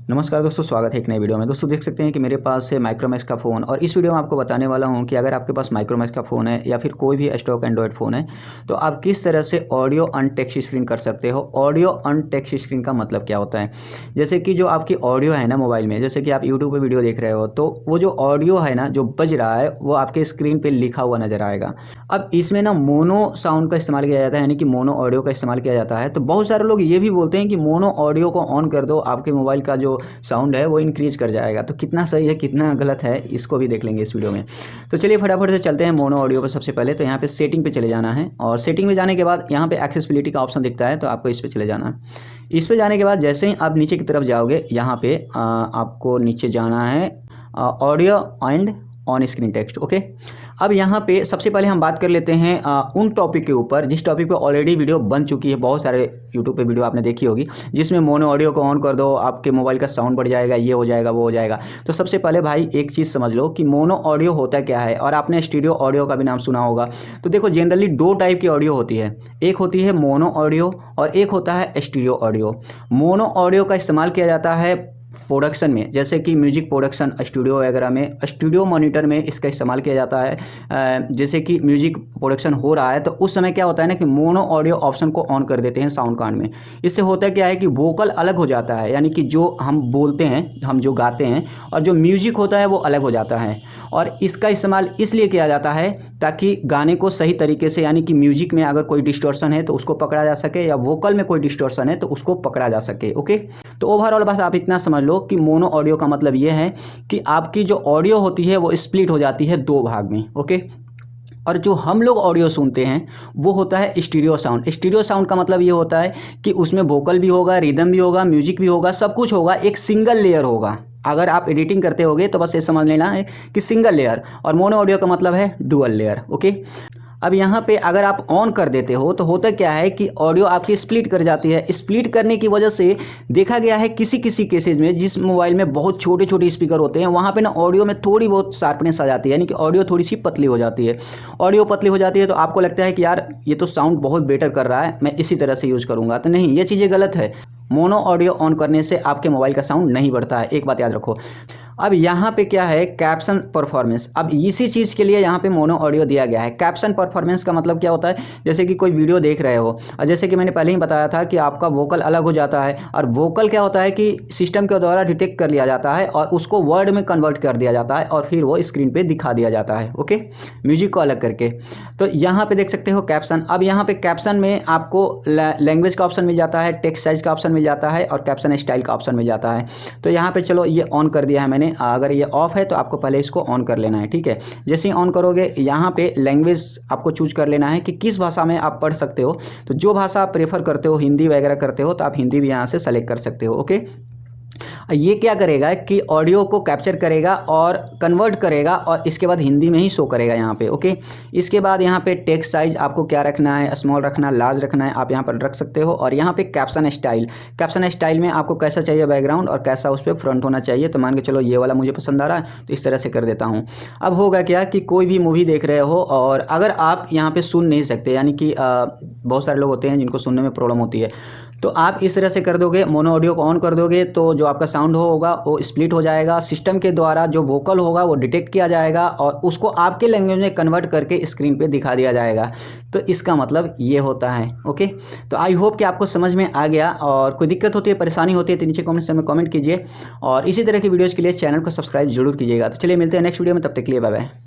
नमस्कार दोस्तों, स्वागत है एक नई वीडियो में। दोस्तों देख सकते हैं कि मेरे पास है माइक्रोमैक्स का फ़ोन और इस वीडियो में आपको बताने वाला हूं कि अगर आपके पास माइक्रोमैक्स का फ़ोन है या फिर कोई भी स्टॉक एंड्रॉयड फ़ोन है तो आप किस तरह से ऑडियो ऑन टेक्स्ट स्क्रीन कर सकते हो। ऑडियो ऑन टेक्स्ट स्क्रीन का मतलब क्या होता है? जैसे कि जो आपकी ऑडियो है ना मोबाइल में, जैसे कि आप यूट्यूब पर वीडियो देख रहे हो तो वो जो ऑडियो है ना जो बज रहा है वो आपके स्क्रीन पर लिखा हुआ नज़र आएगा। अब इसमें ना मोनो साउंड का इस्तेमाल किया जाता है, यानी कि मोनो ऑडियो का इस्तेमाल किया जाता है। तो बहुत सारे लोग ये भी बोलते हैं कि मोनो ऑडियो को ऑन कर दो, आपके मोबाइल का जो साउंड है वो इंक्रीज कर जाएगा। तो कितना सही है कितना गलत है इसको भी देख लेंगे इस वीडियो में। तो चलिए फटाफट से चलते हैं मोनो ऑडियो पर। सबसे पहले तो यहाँ पे सेटिंग पे चले जाना है और सेटिंग में जाने के बाद यहाँ पे एक्सेसिबिलिटी का ऑप्शन दिखता है तो आपको इस पर चले जाना है। इस पे जाने के बाद जैसे ही आप नीचे की तरफ जाओगे यहाँ पे आपको नीचे जाना है audio and on screen text. Okay, अब यहाँ पे सबसे पहले हम बात कर लेते हैं उन टॉपिक के ऊपर जिस टॉपिक पे ऑलरेडी वीडियो बन चुकी है। बहुत सारे यूट्यूब पे वीडियो आपने देखी होगी जिसमें मोनो ऑडियो को ऑन कर दो, आपके मोबाइल का साउंड बढ़ जाएगा, ये हो जाएगा वो हो जाएगा। तो सबसे पहले भाई एक चीज़ समझ लो कि मोनो ऑडियो होता क्या है, और आपने स्टीरियो ऑडियो का भी नाम सुना होगा। तो देखो जनरली दो टाइप की ऑडियो होती है, एक होती है मोनो ऑडियो और एक होता है स्टीरियो ऑडियो। मोनो ऑडियो का इस्तेमाल किया जाता है प्रोडक्शन में, जैसे कि म्यूजिक प्रोडक्शन स्टूडियो वगैरह में, स्टूडियो मॉनिटर में इसका इस्तेमाल किया जाता है। जैसे कि म्यूजिक प्रोडक्शन हो रहा है तो उस समय क्या होता है ना कि मोनो ऑडियो ऑप्शन को ऑन कर देते हैं साउंड कार्ड में। इससे होता क्या है कि वोकल अलग हो जाता है, यानी कि जो हम बोलते हैं, हम जो गाते हैं, और जो म्यूजिक होता है वो अलग हो जाता है। और इसका इस्तेमाल इसलिए किया जाता है ताकि गाने को सही तरीके से, यानी कि म्यूजिक में अगर कोई डिस्टॉर्शन है तो उसको पकड़ा जा सके, या वोकल में कोई डिस्टॉर्शन है तो उसको पकड़ा जा सके। ओके, तो ओवरऑल बस आप इतना समझ लो कि मोनो ऑडियो का मतलब ये है कि आपकी जो ऑडियो होती है वो स्प्लिट हो जाती है दो भाग में। ओके, और जो हम लोग ऑडियो सुनते हैं वो होता है स्टीरियो साउंड। स्टीरियो साउंड का मतलब ये होता है कि उसमें वोकल भी होगा, रिदम भी होगा, म्यूजिक भी होगा, सब कुछ होगा, एक सिंगल लेयर होगा। अगर आप एडिटिंग करते होगे तो बस ये समझ लेना है कि सिंगल लेयर, और मोनो ऑडियो का मतलब है डुअल लेयर। ओके, अब यहाँ पे अगर आप ऑन कर देते हो तो होता क्या है कि ऑडियो आपकी स्प्लिट कर जाती है। स्प्लिट करने की वजह से देखा गया है किसी किसी केसेज में जिस मोबाइल में बहुत छोटे छोटे स्पीकर होते हैं वहाँ पे ना ऑडियो में थोड़ी बहुत शार्पनेस आ जाती है, यानी कि ऑडियो थोड़ी सी पतली हो जाती है। ऑडियो पतली हो जाती है तो आपको लगता है कि यार ये तो साउंड बहुत बेटर कर रहा है, मैं इसी तरह से यूज़ करूँगा। तो नहीं, ये चीज़ें गलत है। मोनो ऑडियो ऑन करने से आपके मोबाइल का साउंड नहीं बढ़ता है, एक बात याद रखो। अब यहाँ पे क्या है, कैप्शन परफॉर्मेंस। अब इसी चीज़ के लिए यहाँ पे मोनो ऑडियो दिया गया है। कैप्शन परफॉर्मेंस का मतलब क्या होता है, जैसे कि कोई वीडियो देख रहे हो और जैसे कि मैंने पहले ही बताया था कि आपका वोकल अलग हो जाता है, और वोकल क्या होता है कि सिस्टम के द्वारा डिटेक्ट कर लिया जाता है और उसको वर्ड में कन्वर्ट कर दिया जाता है और फिर वो स्क्रीन पर दिखा दिया जाता है। ओके, म्यूजिक को अलग करके। तो यहाँ पर देख सकते हो कैप्शन। अब यहाँ पर कैप्शन में आपको लैंग्वेज का ऑप्शन मिल जाता है, टेक्स्ट साइज का ऑप्शन मिल जाता है और कैप्शन स्टाइल का ऑप्शन मिल जाता है। तो यहाँ पे चलो ये ऑन कर दिया है मैंने। अगर ये ऑफ है तो आपको पहले इसको ऑन कर लेना है, ठीक है। जैसे ही ऑन करोगे यहाँ पे लैंग्वेज आपको चूज कर लेना है कि किस भाषा में आप पढ़ सकते हो। तो जो भाषा आप प्रेफर करते हो, हिंदी वगैरह करते हो तो आप हिंदी भी यहाँ से सेलेक्ट कर सकते हो। ओके, ये क्या करेगा कि ऑडियो को कैप्चर करेगा और कन्वर्ट करेगा और इसके बाद हिंदी में ही शो करेगा यहाँ पे। ओके, इसके बाद यहाँ पे टेक्स्ट साइज आपको क्या रखना है, स्मॉल रखना, लार्ज रखना है, आप यहाँ पर रख सकते हो। और यहाँ पे कैप्शन स्टाइल, कैप्शन स्टाइल में आपको कैसा चाहिए बैकग्राउंड और कैसा उस पर फ्रंट होना चाहिए। तो मान के चलो ये वाला मुझे पसंद आ रहा है तो इस तरह से कर देता हूँ। अब होगा क्या कि कोई भी मूवी देख रहे हो और अगर आप यहाँ पर सुन नहीं सकते, यानी कि बहुत सारे लोग होते हैं जिनको सुनने में प्रॉब्लम होती है, तो आप इस तरह से कर दोगे, मोनो ऑडियो को ऑन कर दोगे तो जो आपका साउंड होगा वो स्प्लिट हो जाएगा। सिस्टम के द्वारा जो वोकल होगा वो डिटेक्ट किया जाएगा और उसको आपके लैंग्वेज में कन्वर्ट करके स्क्रीन पे दिखा दिया जाएगा। तो इसका मतलब ये होता है। ओके, तो आई होप कि आपको समझ में आ गया, और कोई दिक्कत होती है, परेशानी होती है तो नीचे कमेंट में कमेंट कीजिए, और इसी तरह की वीडियोज़ के लिए चैनल को सब्सक्राइब जरूर कीजिएगा। तो चलिए मिलते हैं नेक्स्ट वीडियो में, तब तक के लिए बाय बाय।